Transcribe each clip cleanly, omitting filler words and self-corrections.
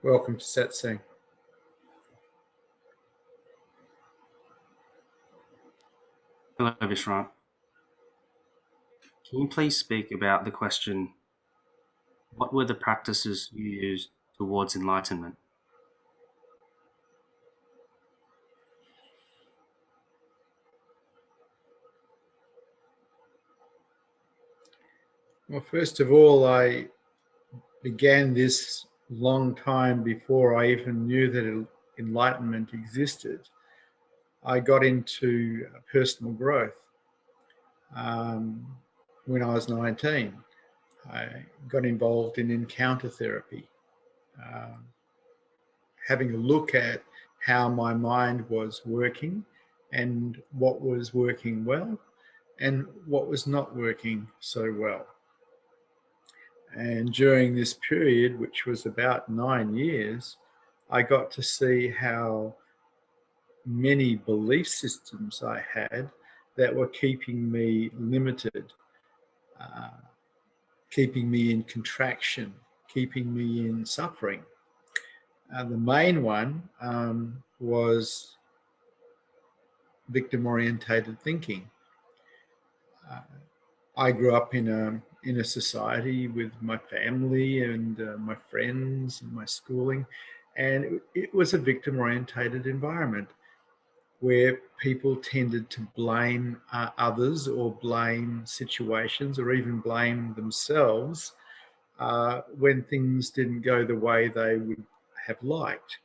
Welcome to Satsang. Hello, Vishrant. Can you please speak about the question, what were the practices you used towards enlightenment? Well, first of all, I began this long time before I even knew that enlightenment existed. I got into personal growth when I was 19. I got involved in encounter therapy, having a look at how my mind was working and what was working well and what was not working so well. And during this period, which was about 9 years, I got to see how many belief systems I had that were keeping me limited, keeping me in contraction, keeping me in suffering. The main one was victim-orientated thinking. I grew up in a society with my family and my friends and my schooling, and it was a victim-orientated environment where people tended to blame others or blame situations or even blame themselves when things didn't go the way they would have liked.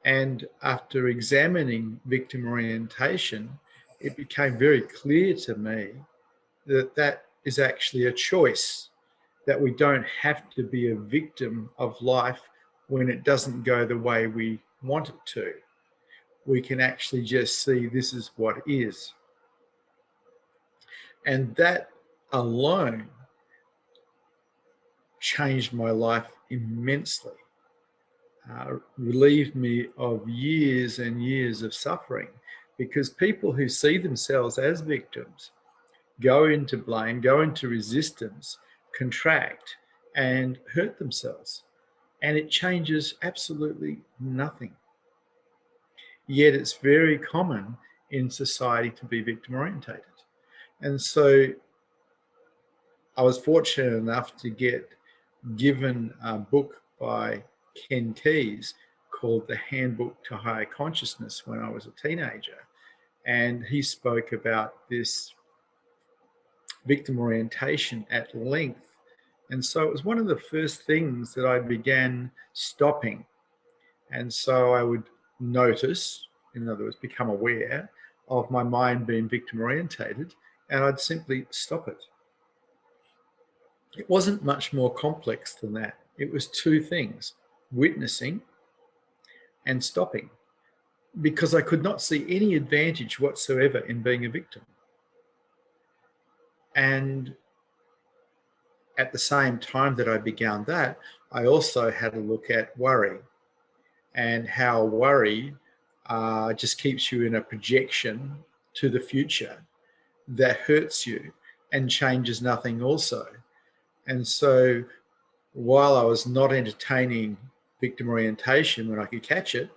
And after examining victim orientation, it became very clear to me that that is actually a choice, that we don't have to be a victim of life when it doesn't go the way we want it to. We can actually just see this is what is. And that alone changed my life immensely, relieved me of years and years of suffering, because people who see themselves as victims go into blame, go into resistance, contract, and hurt themselves. And it changes absolutely nothing. Yet it's very common in society to be victim orientated. And so I was fortunate enough to get given a book by Ken Keyes called The Handbook to Higher Consciousness when I was a teenager. And he spoke about this victim orientation at length. And so it was one of the first things that I began stopping. And so I would notice, in other words, become aware of my mind being victim orientated, and I'd simply stop it. It wasn't much more complex than that. It was two things, witnessing and stopping, because I could not see any advantage whatsoever in being a victim. And at the same time that I began that, I also had a look at worry and how worry just keeps you in a projection to the future that hurts you and changes nothing also. And so while I was not entertaining victim orientation when I could catch it,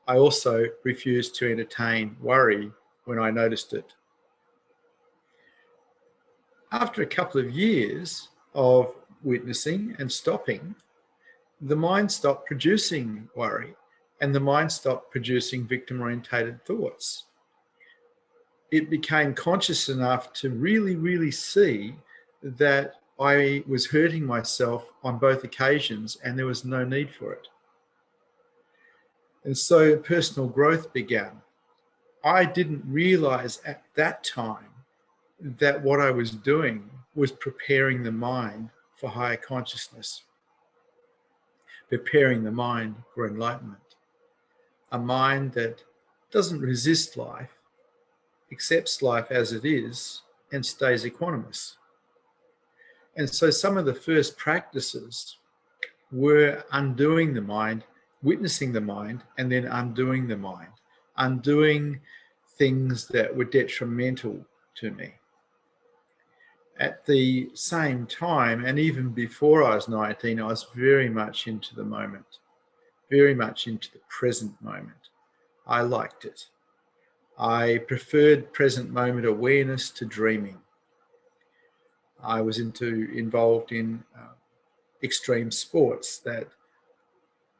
I also refused to entertain worry when I noticed it. After a couple of years of witnessing and stopping, the mind stopped producing worry and the mind stopped producing victim-orientated thoughts. It became conscious enough to really see that I was hurting myself on both occasions and there was no need for it. And so personal growth began. I didn't realize at that time that what I was doing was preparing the mind for higher consciousness, preparing the mind for enlightenment, a mind that doesn't resist life, accepts life as it is, and stays equanimous. And so some of the first practices were undoing the mind, witnessing the mind, and then undoing the mind, undoing things that were detrimental to me. At the same time, and even before I was 19, I was very much into the moment, very much into the present moment. I liked it. I preferred present moment awareness to dreaming. I was involved in extreme sports that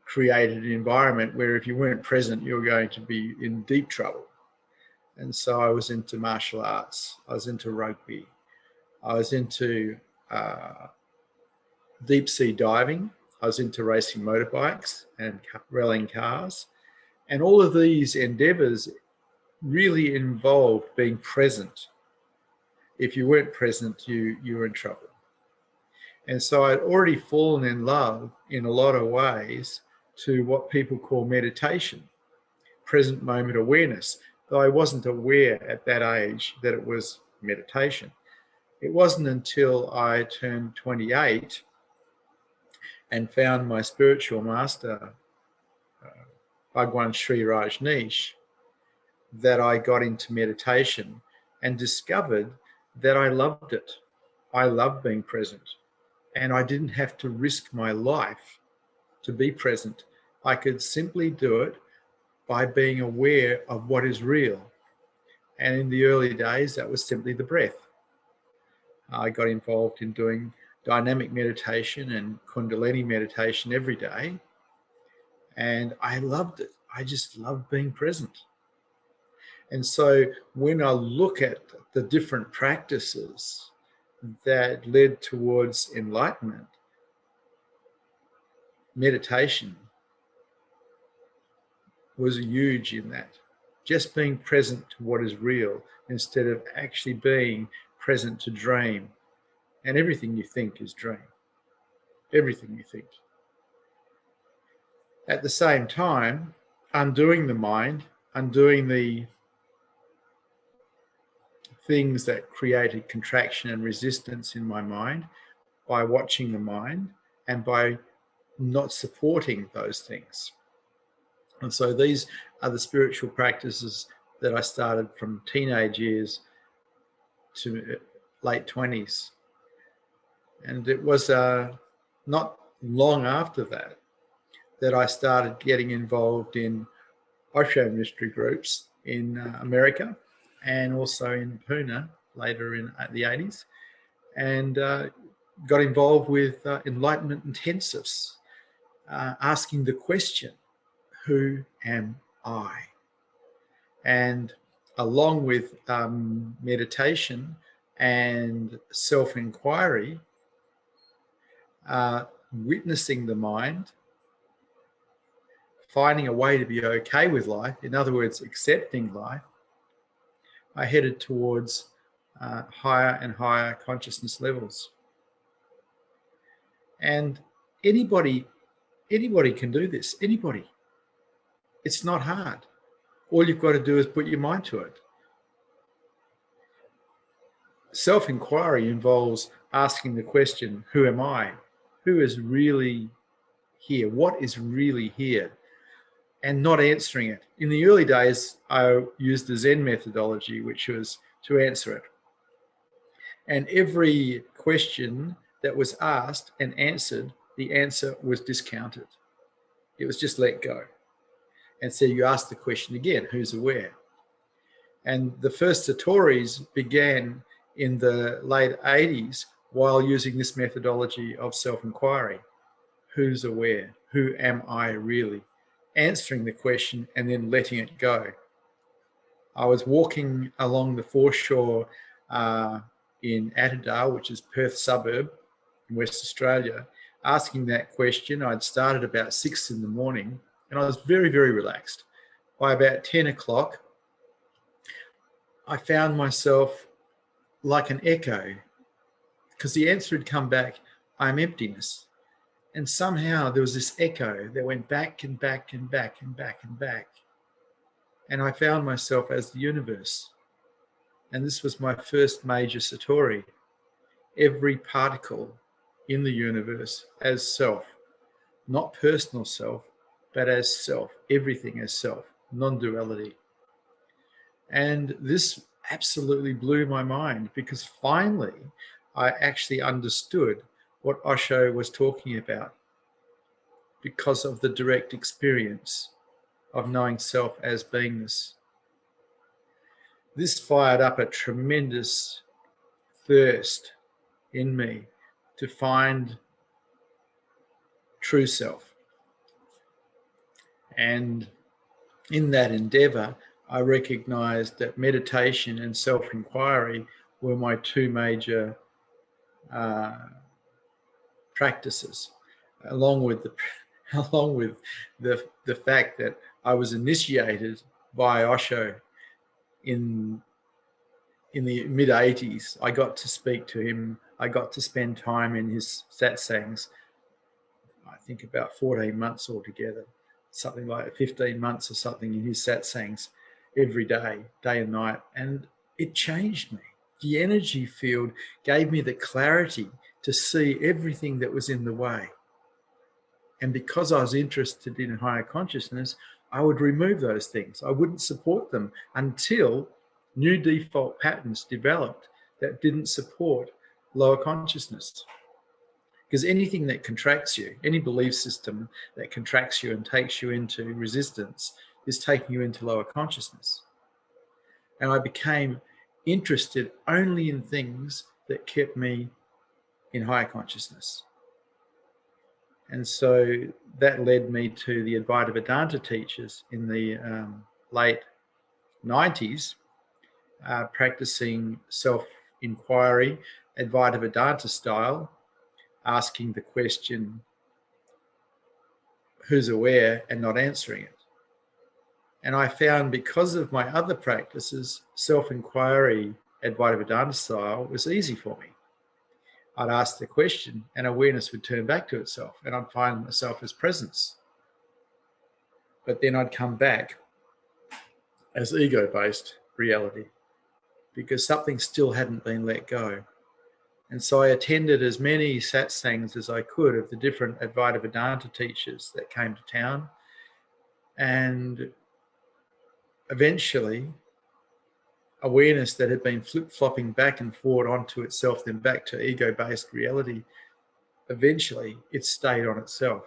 created an environment where if you weren't present, you were going to be in deep trouble. And so I was into martial arts. I was into rugby. I was into deep sea diving. I was into racing motorbikes and rallying cars. And all of these endeavors really involved being present. If you weren't present, you were in trouble. And so I'd already fallen in love in a lot of ways to what people call meditation, present moment awareness, though I wasn't aware at that age that it was meditation. It wasn't until I turned 28 and found my spiritual master, Bhagwan Sri Rajneesh, that I got into meditation and discovered that I loved it. I loved being present. And I didn't have to risk my life to be present. I could simply do it by being aware of what is real. And in the early days, that was simply the breath. I got involved in doing dynamic meditation and Kundalini meditation every day. And I loved it. I just loved being present. And so when I look at the different practices that led towards enlightenment, meditation was huge in that. Just being present to what is real instead of actually being present to dream. And everything you think is dream. Everything you think. At the same time, undoing the mind, undoing the things that created contraction and resistance in my mind by watching the mind and by not supporting those things. And so these are the spiritual practices that I started from teenage years to late 20s. And it was not long after that that I started getting involved in Osho mystery groups in America and also in Pune later in the 80s, and got involved with Enlightenment intensives, asking the question, who am I? And along with meditation and self-inquiry, witnessing the mind, finding a way to be okay with life, in other words, accepting life, I headed towards higher and higher consciousness levels. And anybody can do this, anybody. It's not hard. All you've got to do is put your mind to it. Self-inquiry involves asking the question, who am I? Who is really here? What is really here? And not answering it. In the early days, I used the Zen methodology, which was to answer it. And every question that was asked and answered, the answer was discounted. It was just let go. And so you ask the question again, who's aware? And the first Satori's began in the late 80s while using this methodology of self-inquiry. Who's aware? Who am I really? Answering the question and then letting it go. I was walking along the foreshore in Attadale, which is Perth suburb in West Australia, asking that question. I'd started about 6 in the morning and I was very, very relaxed. By about 10 o'clock, I found myself like an echo because the answer had come back, I'm emptiness. And somehow there was this echo that went back and back and back and back and back. And I found myself as the universe. And this was my first major Satori. Every particle in the universe as self, not personal self, but as self, everything as self, non-duality. And this absolutely blew my mind because finally I actually understood what Osho was talking about because of the direct experience of knowing self as beingness. This fired up a tremendous thirst in me to find true self. And in that endeavor, I recognized that meditation and self-inquiry were my two major practices, along with the fact that I was initiated by Osho in the mid 80s. I got to speak to him. I got to spend time in his satsangs. I think about 14 months altogether, something like 15 months or something in his satsangs every day, day and night. And it changed me. The energy field gave me the clarity to see everything that was in the way. And because I was interested in higher consciousness, I would remove those things. I wouldn't support them until new default patterns developed that didn't support lower consciousness. Because anything that contracts you, any belief system that contracts you and takes you into resistance, is taking you into lower consciousness. And I became interested only in things that kept me in higher consciousness. And so that led me to the Advaita Vedanta teachers in the late 90s, practicing self-inquiry, Advaita Vedanta style, asking the question, who's aware, and not answering it. And I found, because of my other practices, self-inquiry, Advaita Vedanta style, was easy for me. I'd ask the question and awareness would turn back to itself, and I'd find myself as presence. But then I'd come back as ego-based reality because something still hadn't been let go. And so I attended as many satsangs as I could of the different Advaita Vedanta teachers that came to town. And eventually, awareness that had been flip-flopping back and forward onto itself, then back to ego-based reality, eventually it stayed on itself.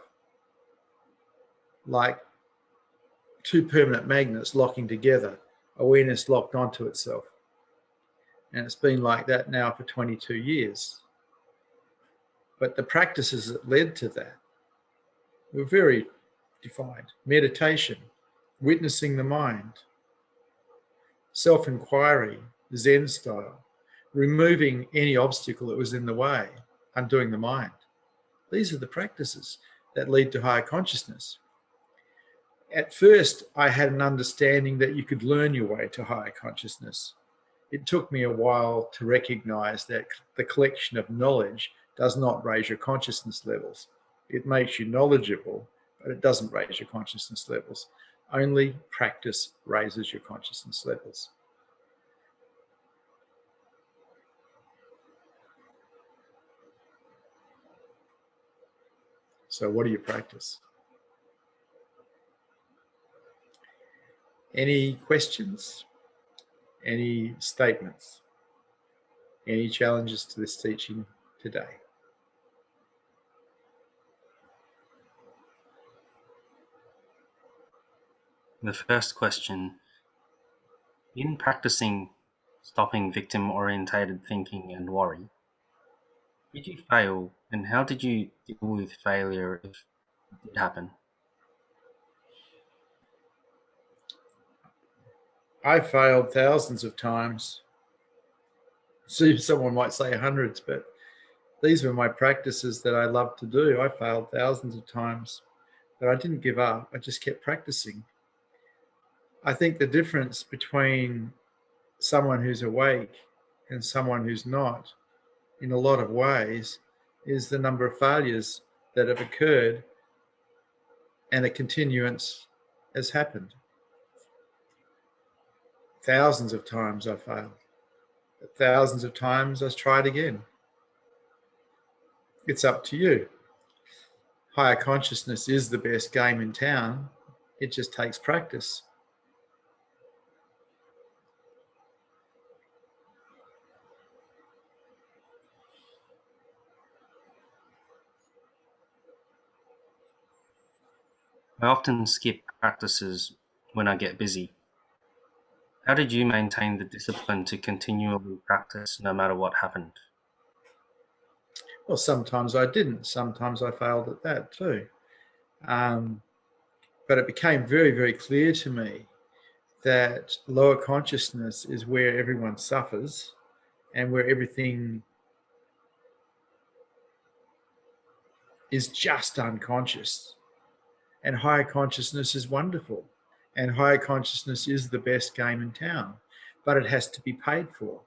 Like two permanent magnets locking together, awareness locked onto itself. And it's been like that now for 22 years. But the practices that led to that were very defined. Meditation, witnessing the mind, self-inquiry, Zen style, removing any obstacle that was in the way, undoing the mind. These are the practices that lead to higher consciousness. At first, I had an understanding that you could learn your way to higher consciousness. It took me a while to recognize that the collection of knowledge does not raise your consciousness levels. It makes you knowledgeable, but it doesn't raise your consciousness levels. Only practice raises your consciousness levels. So what do you practice? Any questions? Any statements? Any challenges to this teaching today? The first question, in practicing stopping victim-orientated thinking and worry, did you fail, and how did you deal with failure if it did happen? I failed thousands of times. See, someone might say hundreds, but these were my practices that I loved to do. I failed thousands of times, but I didn't give up. I just kept practicing. I think the difference between someone who's awake and someone who's not, in a lot of ways, is the number of failures that have occurred and a continuance has happened. Thousands of times I failed. Thousands of times I tried again. It's up to you. Higher consciousness is the best game in town. It just takes practice. I often skip practices when I get busy. How did you maintain the discipline to continually practice no matter what happened? Well, sometimes I didn't. Sometimes I failed at that too. Um, but it became very, very clear to me that lower consciousness is where everyone suffers and where everything is just unconscious. And higher consciousness is wonderful. And higher consciousness is the best game in town. But it has to be paid for,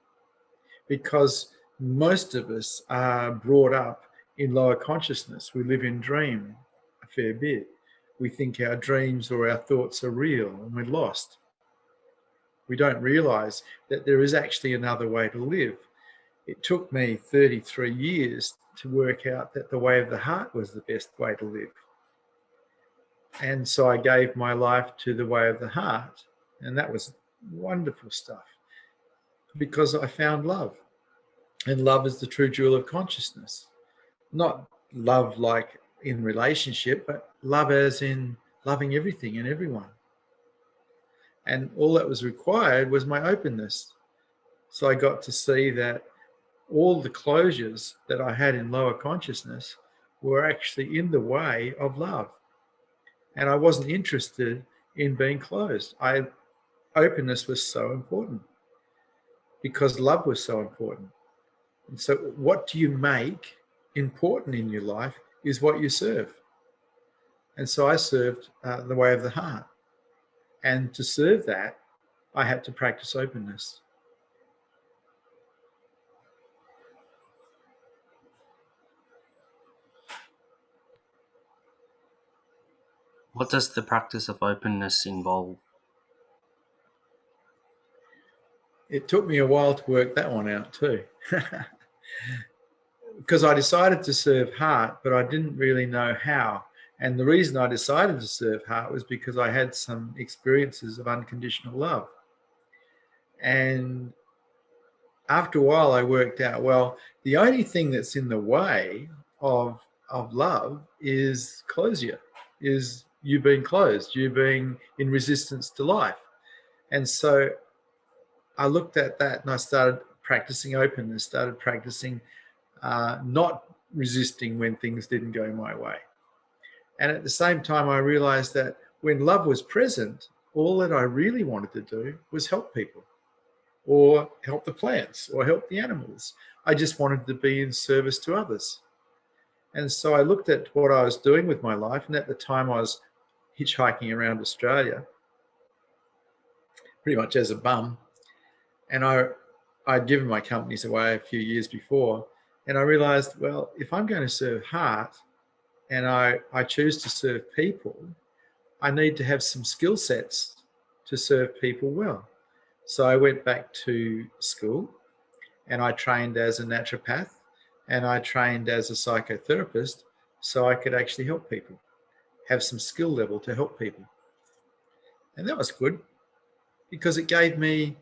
because most of us are brought up in lower consciousness. We live in dream a fair bit. We think our dreams or our thoughts are real, and we're lost. We don't realize that there is actually another way to live. It took me 33 years to work out that the way of the heart was the best way to live. And so I gave my life to the way of the heart. And that was wonderful stuff, because I found love. And love is the true jewel of consciousness. Not love like in relationship, but love as in loving everything and everyone. And all that was required was my openness. So I got to see that all the closures that I had in lower consciousness were actually in the way of love. And I wasn't interested in being closed. Openness was so important because love was so important. And so what do you make important in your life is what you serve. And so I served the way of the heart. And to serve that, I had to practice openness. What does the practice of openness involve? It took me a while to work that one out too. Because I decided to serve heart, but I didn't really know how. And the reason I decided to serve heart was because I had some experiences of unconditional love. And after a while, I worked out, well, the only thing that's in the way of love is closure, is you being closed, you being in resistance to life. And so I looked at that and I started practicing openness, started practicing not resisting when things didn't go my way. And at the same time, I realized that when love was present, all that I really wanted to do was help people, or help the plants, or help the animals. I just wanted to be in service to others. And so I looked at what I was doing with my life. And at the time, I was hitchhiking around Australia, pretty much as a bum. And I'd given my companies away a few years before. And I realized, well, if I'm going to serve heart and I choose to serve people, I need to have some skill sets to serve people well. So I went back to school and I trained as a naturopath and I trained as a psychotherapist so I could actually help people, have some skill level to help people. And that was good because it gave me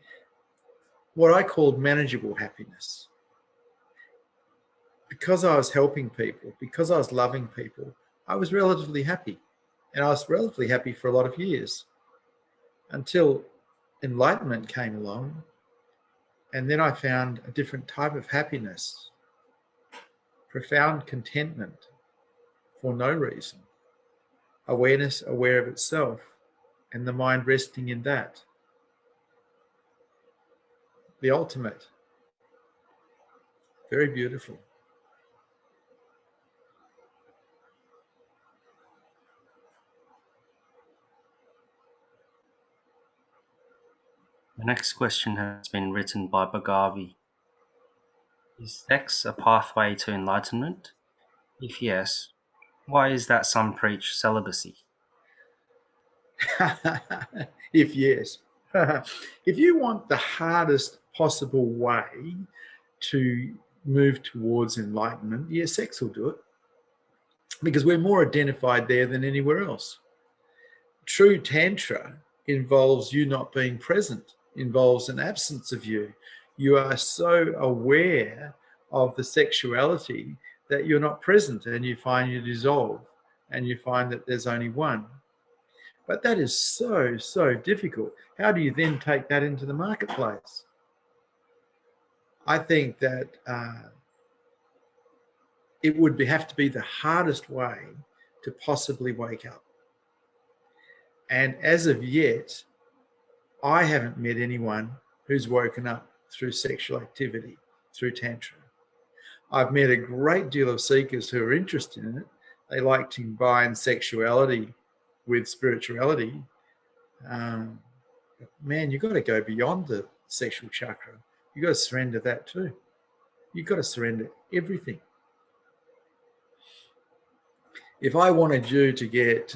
what I called manageable happiness. Because I was helping people, because I was loving people, I was relatively happy. And I was relatively happy for a lot of years until enlightenment came along. And then I found a different type of happiness, profound contentment for no reason, awareness aware of itself, and the mind resting in that. The ultimate. Very beautiful. The next question has been written by Bhagavi. Is sex a pathway to enlightenment? If yes, why is that some preach celibacy? If yes. If you want the hardest possible way to move towards enlightenment, yeah, sex will do it. Because we're more identified there than anywhere else. True Tantra involves you not being present, involves an absence of you. You are so aware of the sexuality that you're not present and you find you dissolve and you find that there's only one. But that is so, so difficult. How do you then take that into the marketplace? I think that it would have to be the hardest way to possibly wake up. And as of yet, I haven't met anyone who's woken up through sexual activity, through Tantra. I've met a great deal of seekers who are interested in it. They like to combine sexuality with spirituality. Man, you've got to go beyond the sexual chakra. You've got to surrender that too. You've got to surrender everything. If I wanted you to get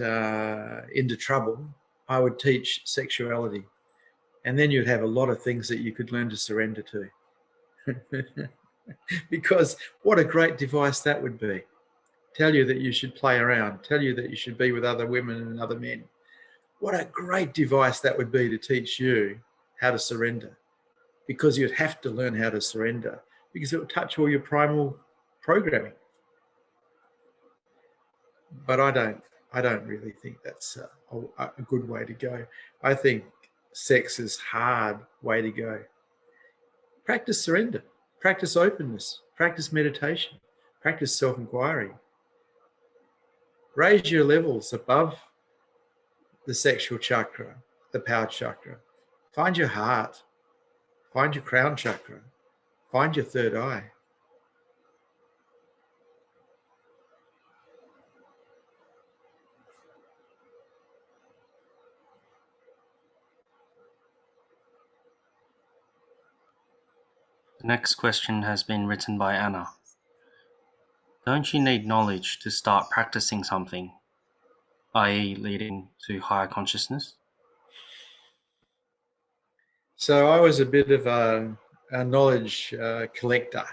into trouble, I would teach sexuality. And then you'd have a lot of things that you could learn to surrender to. Because what a great device that would be. Tell you that you should play around, tell you that you should be with other women and other men. What a great device that would be to teach you how to surrender. Because you'd have to learn how to surrender, because it would touch all your primal programming. But I don't really think that's a good way to go. I think sex is hard way to go. Practice surrender, practice openness, practice meditation, practice self-inquiry. Raise your levels above the sexual chakra, the power chakra. Find your heart, find your crown chakra, find your third eye. The next question has been written by Anna. Don't you need knowledge to start practicing something, i.e. leading to higher consciousness? So I was a bit of a knowledge collector.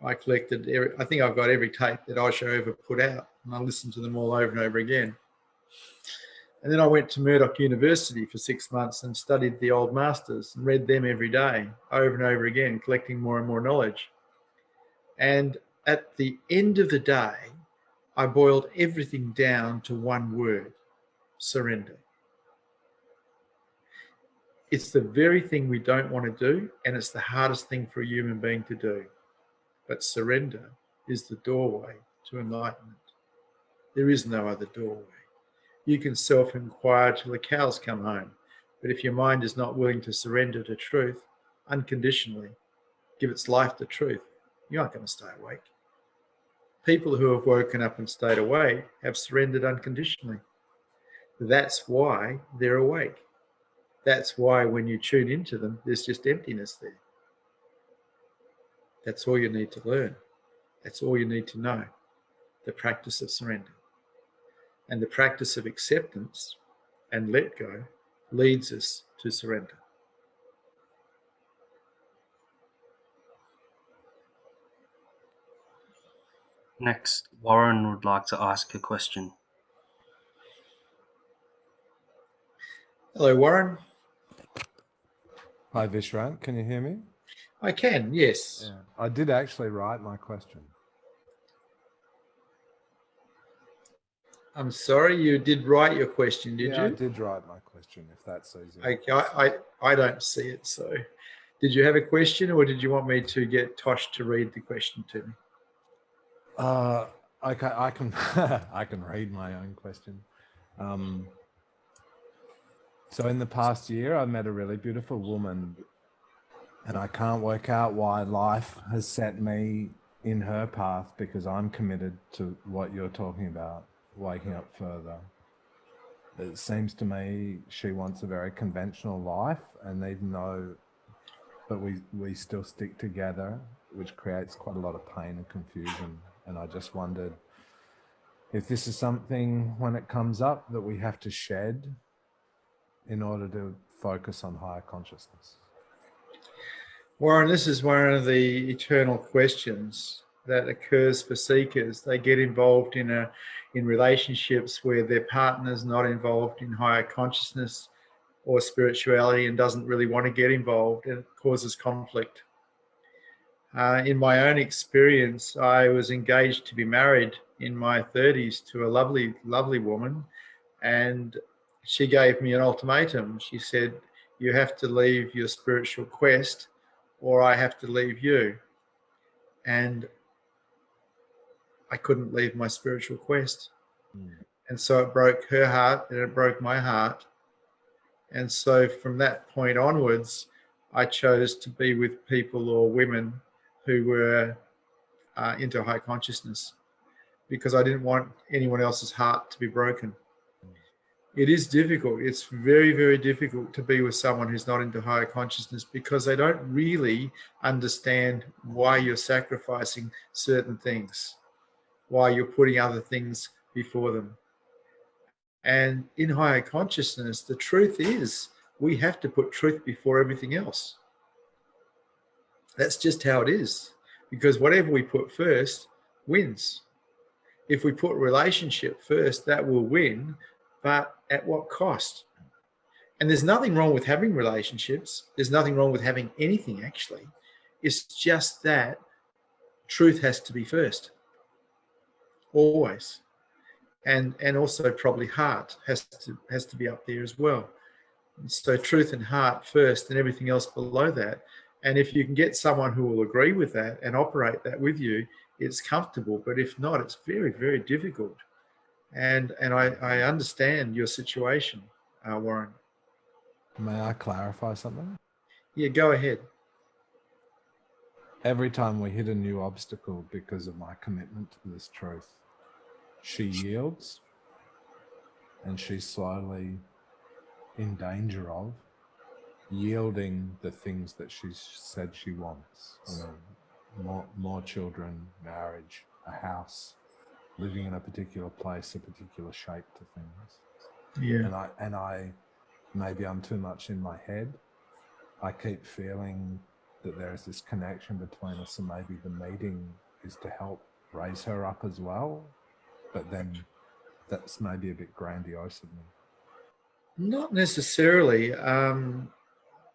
I collected, I think I've got every tape that Osho ever put out, and I listened to them all over and over again. And then I went to Murdoch University for 6 months and studied the old masters and read them every day, over and over again, collecting more and more knowledge. And at the end of the day, I boiled everything down to one word: surrender. It's the very thing we don't want to do, and it's the hardest thing for a human being to do. But surrender is the doorway to enlightenment. There is no other doorway. You can self-inquire till the cows come home, but if your mind is not willing to surrender to truth unconditionally, give its life to truth, you aren't going to stay awake. People who have woken up and stayed awake have surrendered unconditionally. That's why they're awake. That's why when you tune into them, there's just emptiness there. That's all you need to learn. That's all you need to know. The practice of surrender. And the practice of acceptance and let go leads us to surrender. Next, Warren would like to ask a question. Hello, Warren. Hi, Vishrant. Can you hear me? I can, yes. Yeah. I did actually write my question. I'm sorry, you did write your question, did you? I did write my question, if that's easy. Okay, I don't see it, so. Did you have a question, or did you want me to get Tosh to read the question to me? Okay, I can I can read my own question. So in the past year, I met a really beautiful woman, and I can't work out why life has set me in her path, because I'm committed to what you're talking about, waking up further. It seems to me she wants a very conventional life, and even though, but we still stick together, which creates quite a lot of pain and confusion. And I just wondered if this is something, when it comes up, that we have to shed in order to focus on higher consciousness. Warren, this is one of the eternal questions that occurs for seekers. They get involved in relationships where their partner's not involved in higher consciousness or spirituality and doesn't really want to get involved, and it causes conflict. In my own experience, I was engaged to be married in my 30s to a lovely, lovely woman, and she gave me an ultimatum. She said, you have to leave your spiritual quest or I have to leave you. And I couldn't leave my spiritual quest. And so it broke her heart and it broke my heart. And so from that point onwards, I chose to be with people or women who were into high consciousness because I didn't want anyone else's heart to be broken. It is difficult. It's very, very difficult to be with someone who's not into higher consciousness because they don't really understand why you're sacrificing certain things, why you're putting other things before them. And in higher consciousness, the truth is we have to put truth before everything else. That's just how it is, because whatever we put first wins. If we put relationship first, that will win, but at what cost? And there's nothing wrong with having relationships. There's nothing wrong with having anything, actually. It's just that truth has to be first, always. And also probably heart has to be up there as well. So truth and heart first and everything else below that. And if you can get someone who will agree with that and operate that with you, it's comfortable. But if not, it's very, very difficult. And I understand your situation, Warren. May I clarify something? Yeah, go ahead. Every time we hit a new obstacle because of my commitment to this truth, she yields and she's slowly in danger of yielding the things that she's said she wants. More children, marriage, a house, living in a particular place, a particular shape to things. Yeah. And I maybe I'm too much in my head. I keep feeling that there is this connection between us, and maybe the meeting is to help raise her up as well. But then that's maybe a bit grandiose of me. Not necessarily.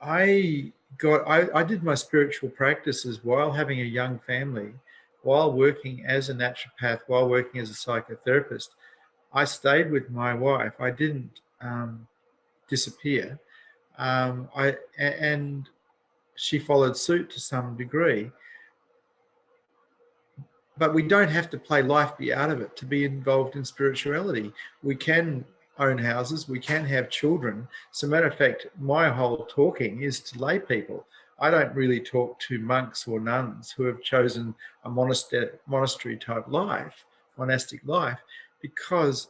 I did my spiritual practices while having a young family, while working as a naturopath, while working as a psychotherapist. I stayed with my wife. I didn't disappear. And she followed suit to some degree. But we don't have to play life be out of it to be involved in spirituality. We can own houses, we can have children. As a matter of fact, my whole talking is to lay people. I don't really talk to monks or nuns who have chosen a monastery type life, monastic life, because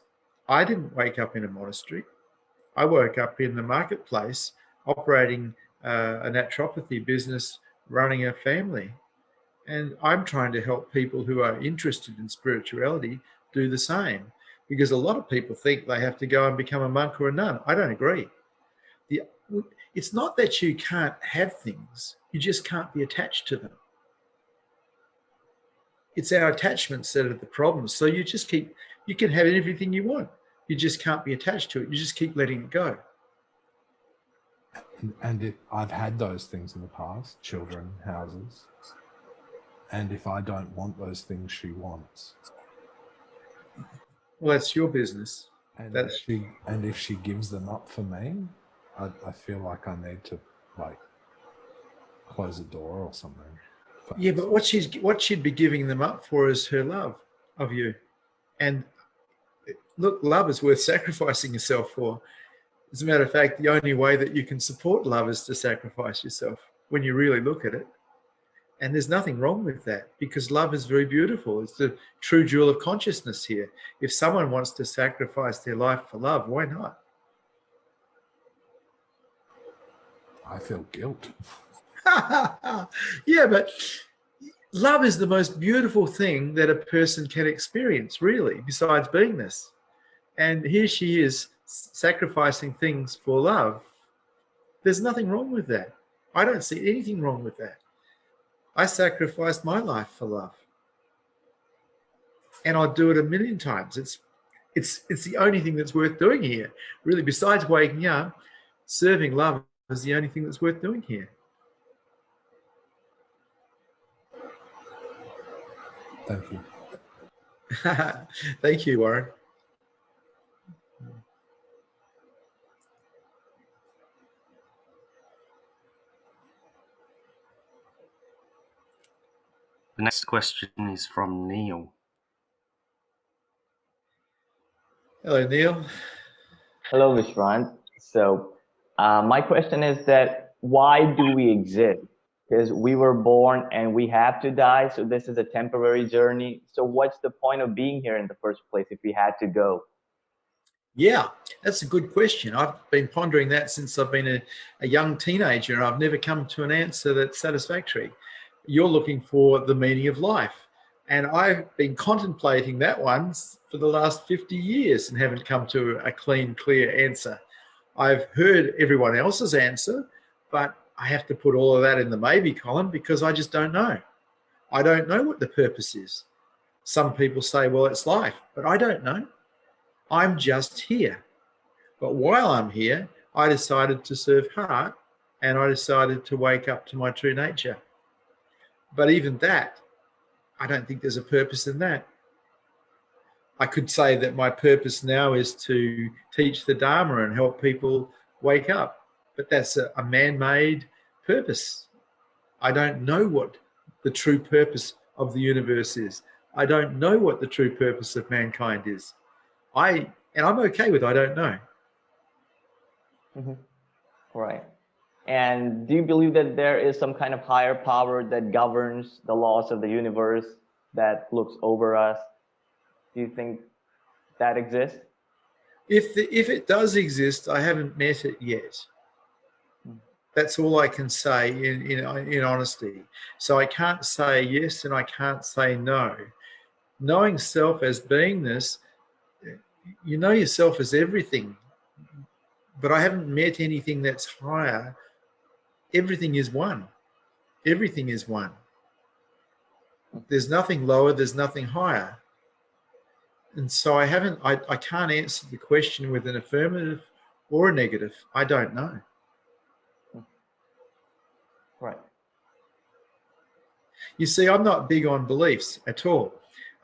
I didn't wake up in a monastery. I woke up in the marketplace operating a naturopathy business, running a family. And I'm trying to help people who are interested in spirituality do the same, because a lot of people think they have to go and become a monk or a nun. I don't agree. It's not that you can't have things, you just can't be attached to them. It's our attachments that are the problem. So you can have everything you want. You just can't be attached to it. You just keep letting it go. And I've had those things in the past, children, houses. And if I don't want those things she wants. Well, that's your business. And if she gives them up for me, I feel like I need to close a door or something. Yeah, but what she'd be giving them up for is her love of you. And look, love is worth sacrificing yourself for. As a matter of fact, the only way that you can support love is to sacrifice yourself when you really look at it. And there's nothing wrong with that, because love is very beautiful. It's the true jewel of consciousness here. If someone wants to sacrifice their life for love, why not? I feel guilt. Yeah, but love is the most beautiful thing that a person can experience, really, besides beingness. And here she is sacrificing things for love. There's nothing wrong with that. I don't see anything wrong with that. I sacrificed my life for love. And I'll do it a million times. It's the only thing that's worth doing here. Really, besides waking up, serving love is the only thing that's worth doing here. Thank you. Thank you, Warren. The next question is from Neil. Hello, Neil. Hello, Vishrant. So my question is that why do we exist? Because we were born and we have to die, so this is a temporary journey. So what's the point of being here in the first place if we had to go? Yeah, that's a good question. I've been pondering that since I've been a young teenager, and I've never come to an answer that's satisfactory. You're looking for the meaning of life, and I've been contemplating that one for the last 50 years and haven't come to a clean, clear answer. I've heard everyone else's answer, but I have to put all of that in the maybe column because I just don't know. I don't know what the purpose is. Some people say, well, it's life, but I don't know. I'm just here. But while I'm here, I decided to serve heart and I decided to wake up to my true nature. But even that, I don't think there's a purpose in that. I could say that my purpose now is to teach the Dharma and help people wake up. But that's a man-made purpose. I don't know what the true purpose of the universe is. I don't know what the true purpose of mankind is. And I'm okay with I don't know. Mm-hmm. Right. And do you believe that there is some kind of higher power that governs the laws of the universe, that looks over us? Do you think that exists? If it does exist, I haven't met it yet. That's all I can say in honesty. So I can't say yes and I can't say no. Knowing self as beingness, you know yourself as everything, but I haven't met anything that's higher. Everything is one. Everything is one. There's nothing lower, there's nothing higher. And so I can't answer the question with an affirmative or a negative. I don't know. Right. You see, I'm not big on beliefs at all.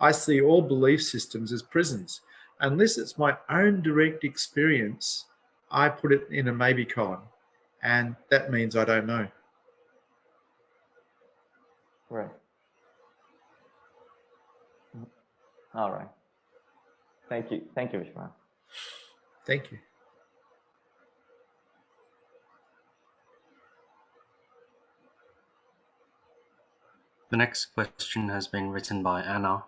I see all belief systems as prisons. Unless it's my own direct experience, I put it in a maybe column. And that means I don't know. Right. All right. Thank you. Thank you, Vishwan. Thank you. The next question has been written by Anna.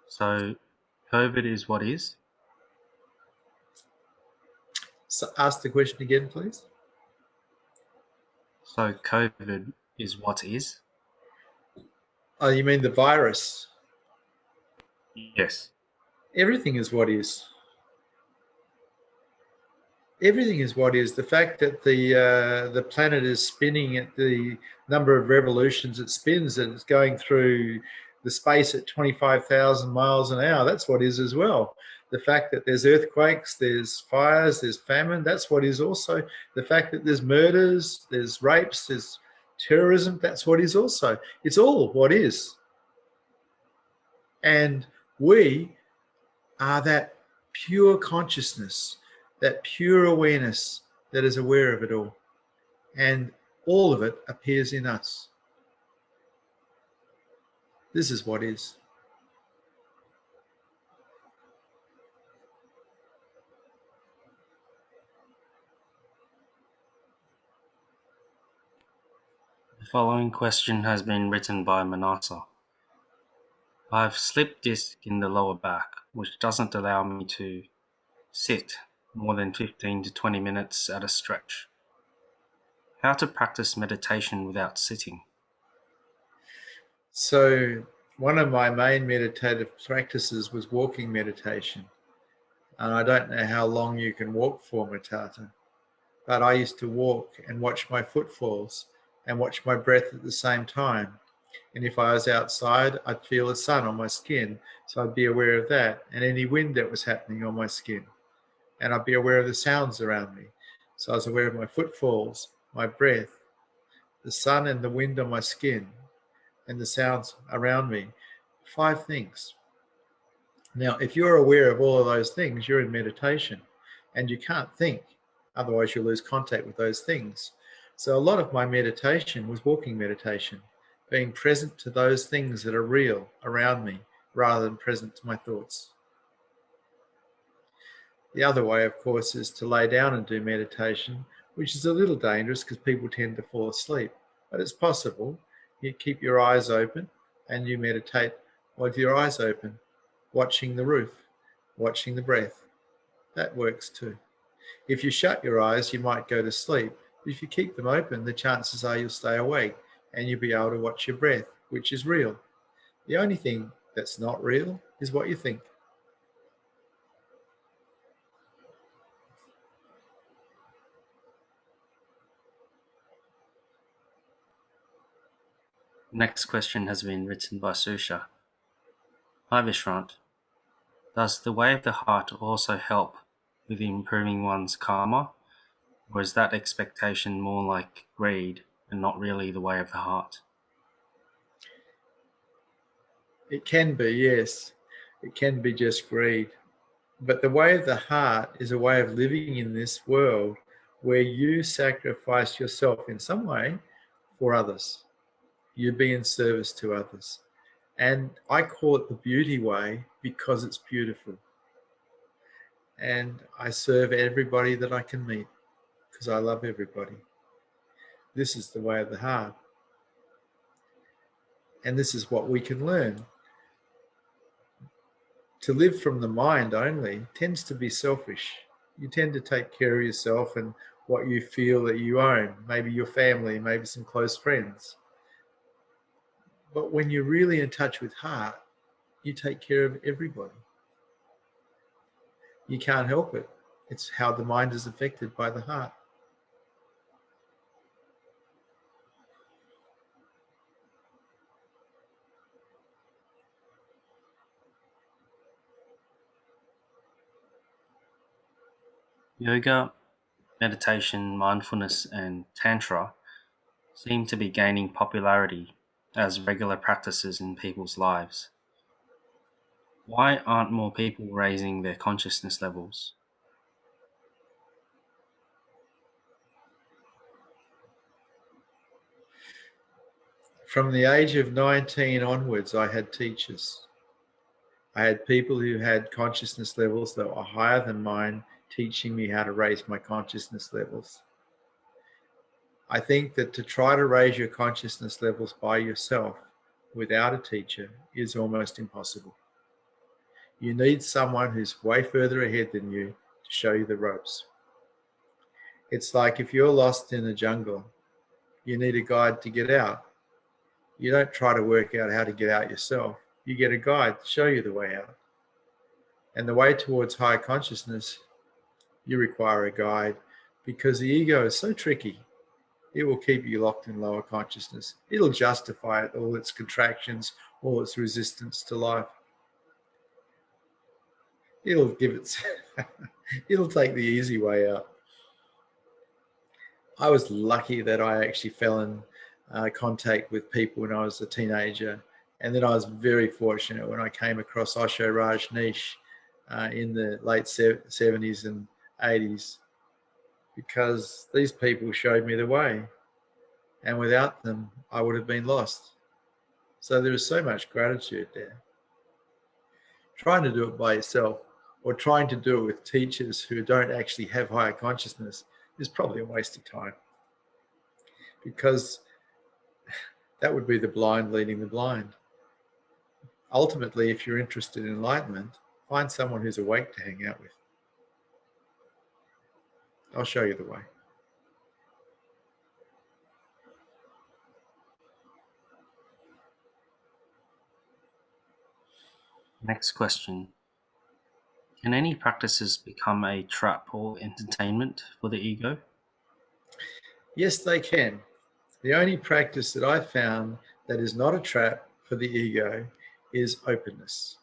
So, COVID is what is? So ask the question again, please. So, COVID is what is? Oh, you mean the virus? Yes. Everything is what is. Everything is what is. The fact that the planet is spinning at the number of revolutions it spins, and it's going through the space at 25,000 miles an hour, that's what is as well. The fact that there's earthquakes, there's fires, there's famine, that's what is also. The fact that there's murders, there's rapes, there's terrorism, that's what is also. It's all what is. And we are that pure consciousness, that pure awareness that is aware of it all. And all of it appears in us. This is what is. The following question has been written by Manasa. I have slip disc in the lower back, which doesn't allow me to sit more than 15 to 20 minutes at a stretch. How to practice meditation without sitting? So one of my main meditative practices was walking meditation. And I don't know how long you can walk for, Matata, but I used to walk and watch my footfalls and watch my breath at the same time. And if I was outside, I'd feel the sun on my skin. So I'd be aware of that and any wind that was happening on my skin. And I'd be aware of the sounds around me. So I was aware of my footfalls, my breath, the sun and the wind on my skin, and the sounds around me. 5 things. Now, if you're aware of all of those things, you're in meditation and you can't think. Otherwise, you'll lose contact with those things. So a lot of my meditation was walking meditation. being present to those things that are real around me rather than present to my thoughts. The other way, of course, is to lay down and do meditation, which is a little dangerous because people tend to fall asleep. But it's possible. You keep your eyes open and you meditate with your eyes open, watching the roof, watching the breath. That works too. If you shut your eyes, you might go to sleep. But if you keep them open, the chances are you'll stay awake and you'll be able to watch your breath, which is real. The only thing that's not real is what you think. Next question has been written by Susha. Hi Vishrant, does the way of the heart also help with improving one's karma, or is that expectation more like greed and not really the way of the heart? It can be, yes. It can be just greed. But the way of the heart is a way of living in this world where you sacrifice yourself in some way for others. You be in service to others. And I call it the beauty way because it's beautiful. And I serve everybody that I can meet because I love everybody. This is the way of the heart. And this is what we can learn. To live from the mind only tends to be selfish. You tend to take care of yourself and what you feel that you own, maybe your family, maybe some close friends. But when you're really in touch with heart, you take care of everybody. You can't help it. It's how the mind is affected by the heart. Yoga, meditation, mindfulness, and Tantra seem to be gaining popularity as regular practices in people's lives. Why aren't more people raising their consciousness levels? From the age of 19 onwards, I had teachers. I had people who had consciousness levels that were higher than mine, teaching me how to raise my consciousness levels. I think that to try to raise your consciousness levels by yourself without a teacher is almost impossible. You need someone who's way further ahead than you to show you the ropes. It's like if you're lost in a jungle, you need a guide to get out. You don't try to work out how to get out yourself. You get a guide to show you the way out. And the way towards higher consciousness, you require a guide because the ego is so tricky. It will keep you locked in lower consciousness. It'll justify it, all its contractions, all its resistance to life. It'll give it, it'll take the easy way out. I was lucky that I actually fell in contact with people when I was a teenager. And then I was very fortunate when I came across Osho Rajneesh in the late 70s and 80s, because these people showed me the way. And without them, I would have been lost. So there is so much gratitude there. Trying to do it by yourself or trying to do it with teachers who don't actually have higher consciousness is probably a waste of time, because that would be the blind leading the blind. Ultimately, if you're interested in enlightenment, find someone who's awake to hang out with. I'll show you the way. Next question. Can any practices become a trap or entertainment for the ego? Yes, they can. The only practice that I've found that is not a trap for the ego is openness.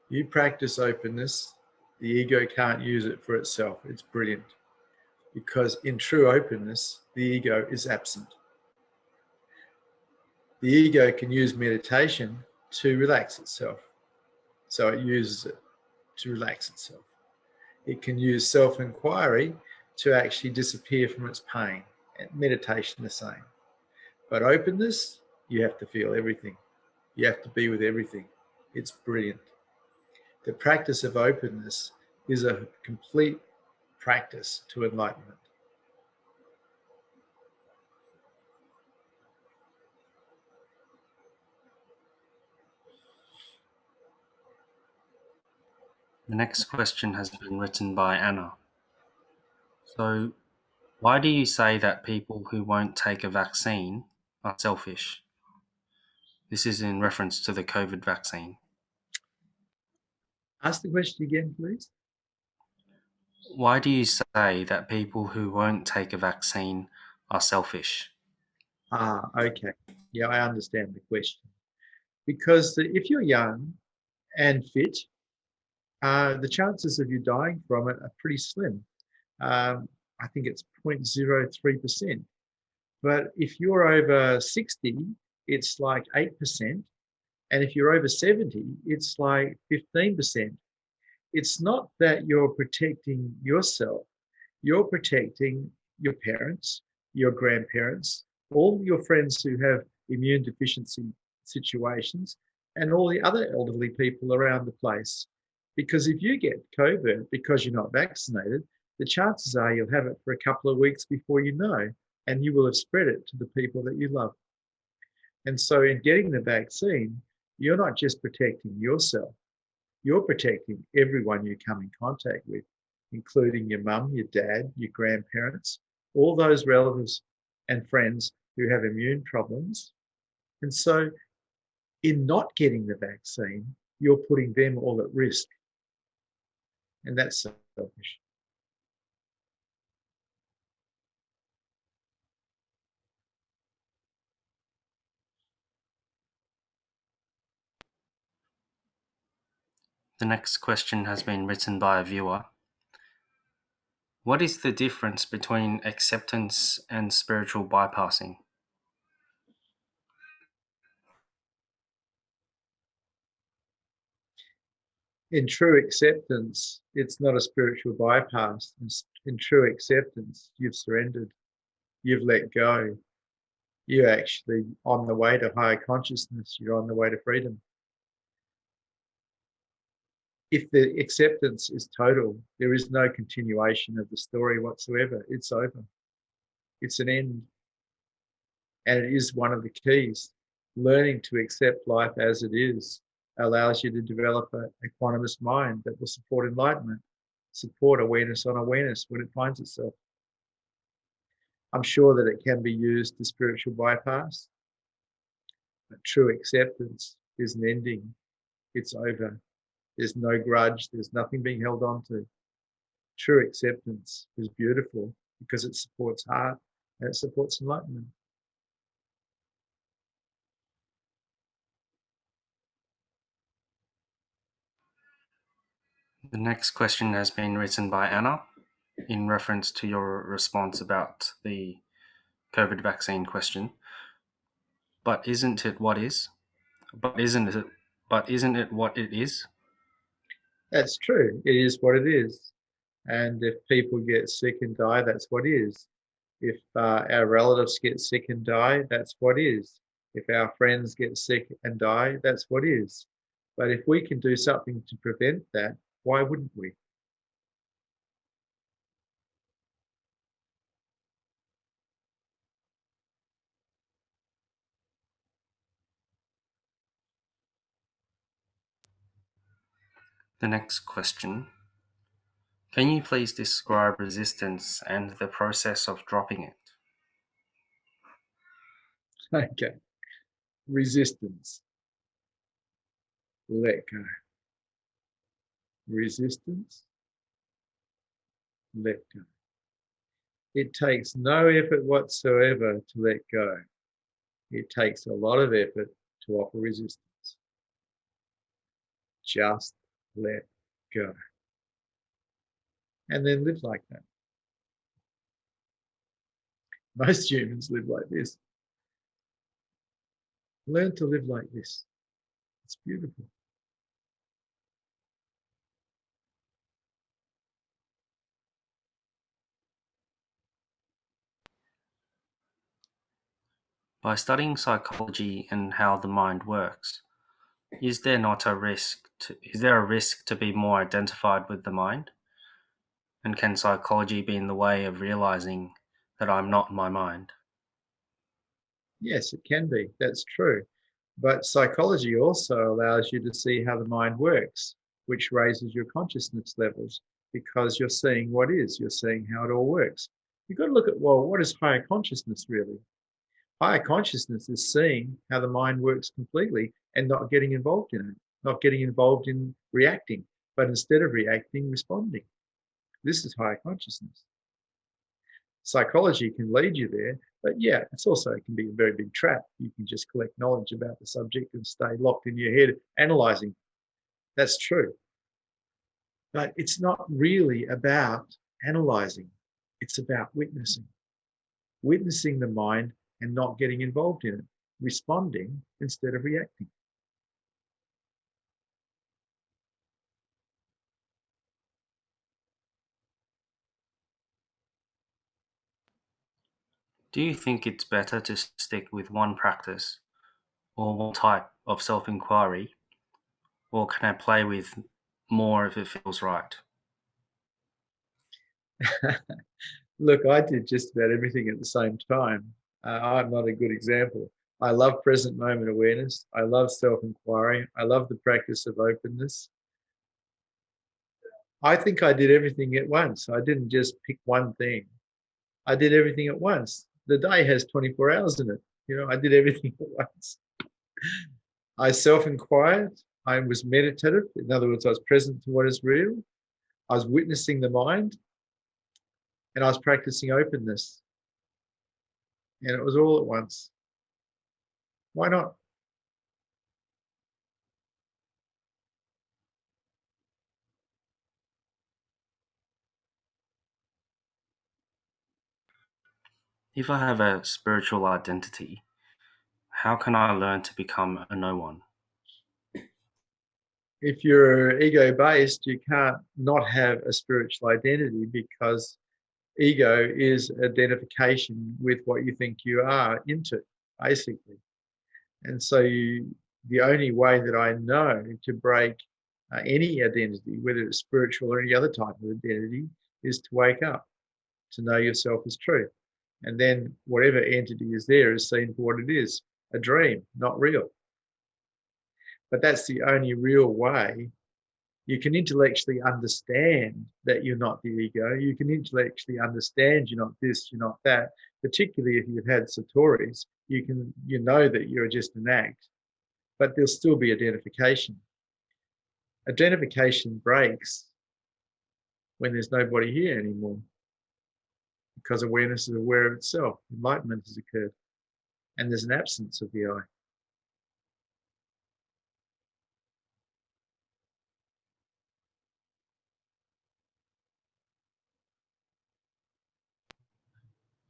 You practice openness, the ego can't use it for itself. It's brilliant. Because in true openness, the ego is absent. The ego can use meditation to relax itself. So it uses it to relax itself. It can use self-inquiry to actually disappear from its pain. And meditation the same. But openness, You have to feel everything. You have to be with everything. It's brilliant. The practice of openness is a complete practice to enlightenment. The next question has been written by Anna. So, why do you say that people who won't take a vaccine are selfish? This is in reference to the COVID vaccine. Ask the question again, please. Why do you say that people who won't take a vaccine are selfish? Okay. Yeah, I understand the question. Because if you're young and fit, the chances of you dying from it are pretty slim. I think it's 0.03%. But if you're over 60, it's like 8%. And if you're over 70, it's like 15%. It's not that you're protecting yourself, you're protecting your parents, your grandparents, all your friends who have immune deficiency situations, and all the other elderly people around the place. Because if you get COVID because you're not vaccinated, the chances are you'll have it for a couple of weeks before you know, and you will have spread it to the people that you love. And so, in getting the vaccine, you're not just protecting yourself, you're protecting everyone you come in contact with, including your mum, your dad, your grandparents, all those relatives and friends who have immune problems. And so, in not getting the vaccine, you're putting them all at risk. And that's selfish. The next question has been written by a viewer. What is the difference between acceptance and spiritual bypassing? In true acceptance, it's not a spiritual bypass. In true acceptance, you've surrendered, you've let go. You're actually on the way to higher consciousness, you're on the way to freedom. If the acceptance is total, there is no continuation of the story whatsoever. It's over. It's an end. And it is one of the keys. Learning to accept life as it is allows you to develop a quantumist mind that will support enlightenment, support awareness on awareness when it finds itself. I'm sure that it can be used to spiritual bypass, but true acceptance is an ending. It's over. There's no grudge. There's nothing being held on to. True acceptance is beautiful because it supports heart and it supports enlightenment. The next question has been written by Anna in reference to your response about the COVID vaccine question. But isn't it what is? But isn't it what it is? That's true. It is what it is. And if people get sick and die, that's what is. If our relatives get sick and die, that's what is. If our friends get sick and die, that's what is. But if we can do something to prevent that, why wouldn't we? The next question. Can you please describe resistance and the process of dropping it? Okay. Resistance. Let go. Resistance. Let go. It takes no effort whatsoever to let go. It takes a lot of effort to offer resistance. Just let go. And then live like that. Most humans live like this. Learn to live like this. It's beautiful. By studying psychology and how the mind works, is there a risk to be more identified with the mind? And can psychology be in the way of realizing that I'm not my mind? Yes, it can be. That's true. But psychology also allows you to see how the mind works, which raises your consciousness levels because you're seeing what is, you're seeing how it all works. You've got to look at, well, what is higher consciousness really? Higher consciousness is seeing how the mind works completely and not getting involved in it, not getting involved in reacting, but instead of reacting, responding. This is higher consciousness. Psychology can lead you there, but yeah, it's also it can be a very big trap. You can just collect knowledge about the subject and stay locked in your head analyzing. That's true. But it's not really about analyzing. It's about witnessing. Witnessing the mind and not getting involved in it, responding instead of reacting. Do you think it's better to stick with one practice or one type of self-inquiry, or can I play with more if it feels right? Look, I did just about everything at the same time. I'm not a good example. I love present moment awareness. I love self-inquiry. I love the practice of openness. I think I did everything at once. I didn't just pick one thing. I did everything at once. The day has 24 hours in it. I did everything at once. I self-inquired. I was meditative. In other words, I was present to what is real. I was witnessing the mind, and I was practicing openness. And it was all at once. Why not? If I have a spiritual identity, how can I learn to become a no one? If you're ego-based, you can't not have a spiritual identity because ego is identification with what you think you are into, basically. And so the only way that I know to break any identity, whether it's spiritual or any other type of identity, is to wake up, to know yourself as true. And then whatever entity is there is seen for what it is, a dream, not real. But that's the only real way. You can intellectually understand that you're not the ego. You can intellectually understand you're not this, you're not that. Particularly if you've had satori's, you know that you're just an act, but there'll still be identification. Identification breaks when there's nobody here anymore because awareness is aware of itself. Enlightenment has occurred, and there's an absence of the I.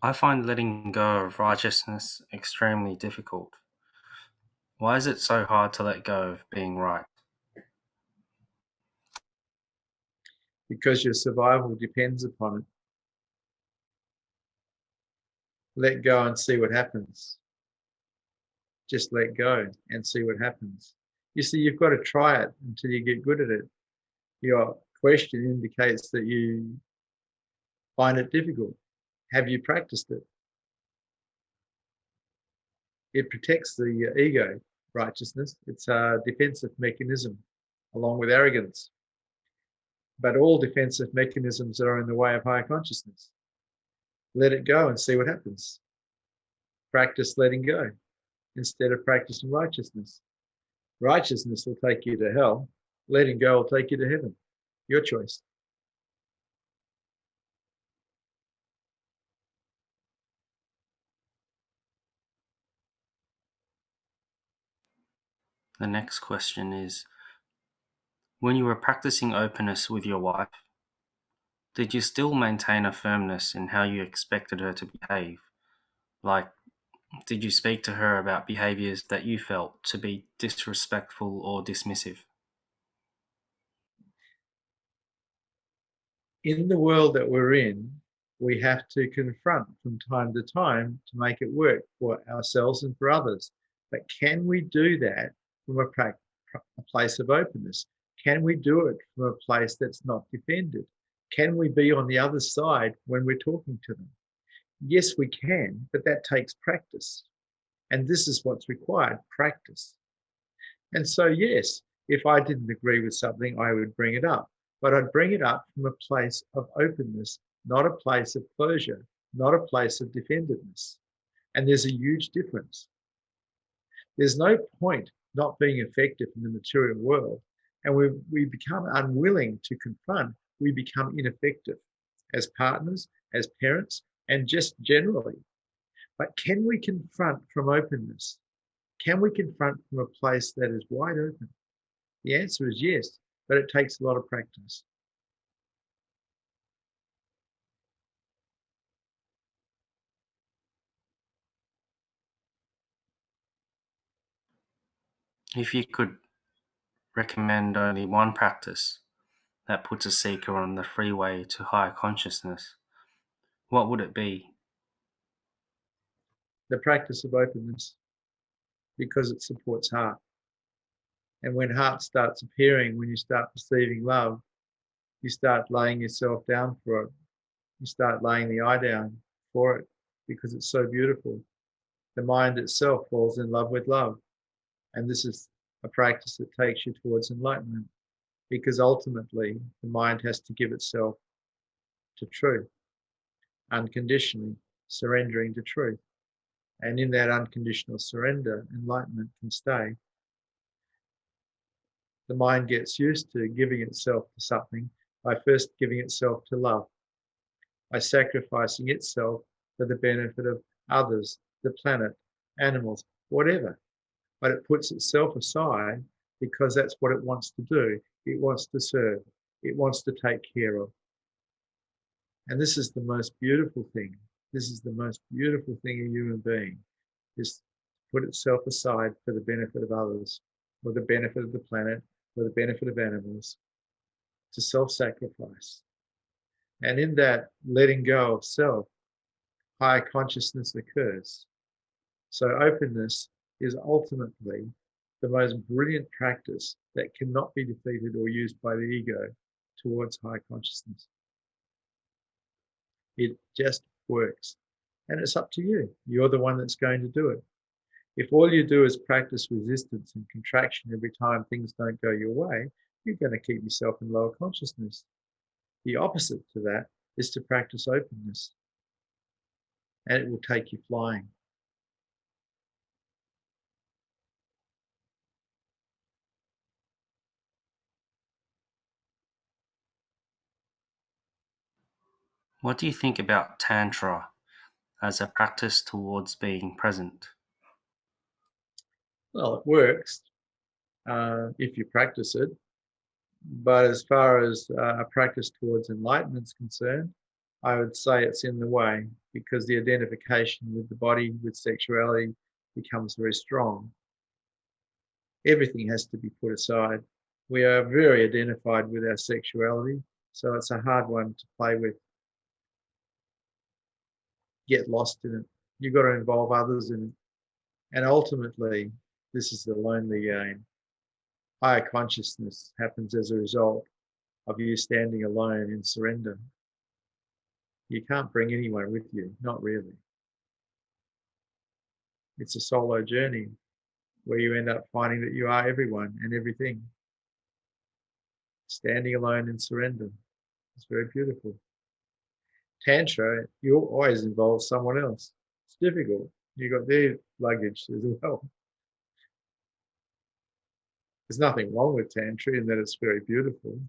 I find letting go of righteousness extremely difficult. Why is it so hard to let go of being right? Because your survival depends upon it. Let go and see what happens. Just let go and see what happens. You see, you've got to try it until you get good at it. Your question indicates that you find it difficult. Have you practiced it? It protects the ego, righteousness. It's a defensive mechanism along with arrogance. But all defensive mechanisms are in the way of higher consciousness. Let it go and see what happens. Practice letting go instead of practicing righteousness. Righteousness will take you to hell. Letting go will take you to heaven. Your choice. The next question is, when you were practicing openness with your wife, did you still maintain a firmness in how you expected her to behave? Like, did you speak to her about behaviors that you felt to be disrespectful or dismissive? In the world that we're in, We have to confront from time to time to make it work for ourselves and for others. But can we do that from a place of openness? Can we do it from a place that's not defended? Can we be on the other side when we're talking to them? Yes, we can, but that takes practice. And this is what's required, practice. And so, yes, if I didn't agree with something, I would bring it up. But I'd bring it up from a place of openness, not a place of closure, not a place of defendedness. And there's a huge difference. There's no point not being effective in the material world. And when we become unwilling to confront, we become ineffective as partners, as parents, and just generally. But can we confront from openness? Can we confront from a place that is wide open? The answer is yes, but it takes a lot of practice. If you could recommend only one practice that puts a seeker on the freeway to higher consciousness, what would it be? The practice of openness, because it supports heart. And when heart starts appearing, when you start perceiving love, you start laying yourself down for it. You start laying the eye down for it because it's so beautiful. The mind itself falls in love with love. And this is a practice that takes you towards enlightenment, because ultimately the mind has to give itself to truth, unconditionally surrendering to truth. And in that unconditional surrender, enlightenment can stay. The mind gets used to giving itself to something by first giving itself to love, by sacrificing itself for the benefit of others, the planet, animals, whatever. But it puts itself aside because that's what it wants to do. It wants to serve. It wants to take care of. And this is the most beautiful thing. This is the most beautiful thing a human being is to put itself aside for the benefit of others, or the benefit of the planet, or the benefit of animals, to self-sacrifice. And in that letting go of self, higher consciousness occurs. So openness is ultimately the most brilliant practice that cannot be defeated or used by the ego towards high consciousness. It just works. And it's up to you. You're the one that's going to do it. If all you do is practice resistance and contraction every time things don't go your way, you're going to keep yourself in lower consciousness. The opposite to that is to practice openness, and it will take you flying. What do you think about Tantra as a practice towards being present? Well, it works if you practice it. But as far as a practice towards enlightenment is concerned, I would say it's in the way, because the identification with the body, with sexuality, becomes very strong. Everything has to be put aside. We are very identified with our sexuality, so it's a hard one to play with. Get lost in it. You've got to involve others in it. And ultimately, this is the lonely game. Higher consciousness happens as a result of you standing alone in surrender. You can't bring anyone with you, not really. It's a solo journey where you end up finding that you are everyone and everything. Standing alone in surrender. It's very beautiful. Tantra, you always involve someone else. It's difficult. You got their luggage as well. There's nothing wrong with Tantra in that it's very beautiful.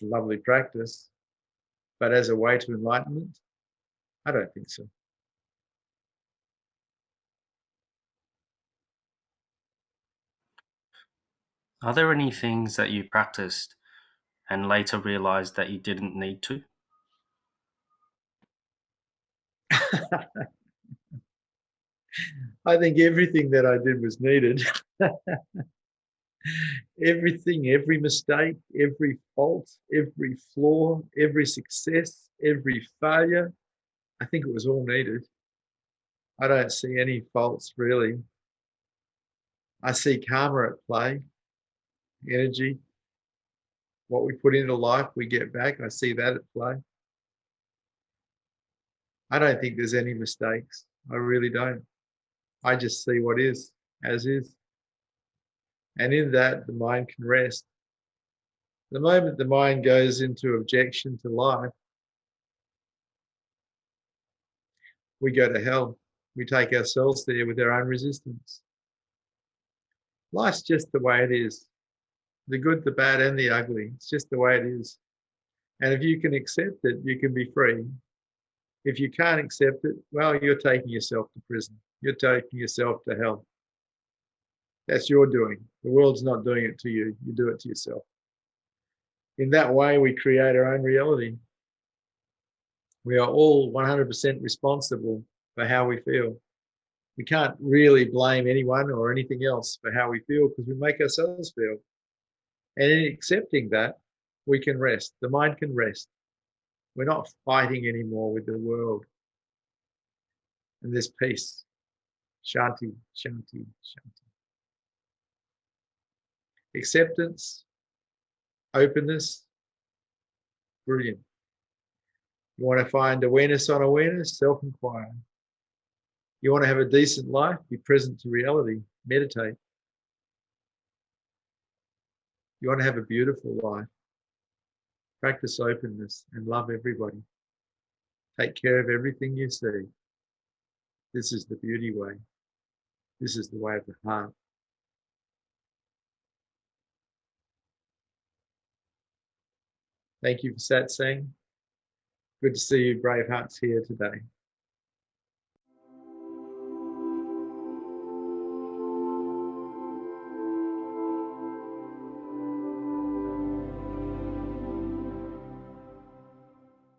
It's a lovely practice. But as a way to enlightenment, I don't think so. Are there any things that you practiced and later realized that you didn't need to? I think everything that I did was needed. Everything, every mistake, every fault, every flaw, every success, every failure, I think it was all needed. I don't see any faults really. I see karma at play, energy. What we put into life, we get back. I see that at play. I don't think there's any mistakes. I really don't. I just see what is, as is. And in that, the mind can rest. The moment the mind goes into objection to life, we go to hell. We take ourselves there with our own resistance. Life's just the way it is. The good, the bad, and the ugly. It's just the way it is. And if you can accept it, you can be free. If you can't accept it, well, you're taking yourself to prison. You're taking yourself to hell. That's your doing. The world's not doing it to you. You do it to yourself. In that way, we create our own reality. We are all 100% responsible for how we feel. We can't really blame anyone or anything else for how we feel because we make ourselves feel. And in accepting that, we can rest. The mind can rest. We're not fighting anymore with the world. And there's peace. Shanti, shanti, shanti. Acceptance, openness, brilliant. You want to find awareness on awareness, self-inquiry. You want to have a decent life, be present to reality, meditate. You want to have a beautiful life, practice openness and love everybody. Take care of everything you see. This is the beauty way. This is the way of the heart. Thank you for Satsang. Good to see you brave hearts here today.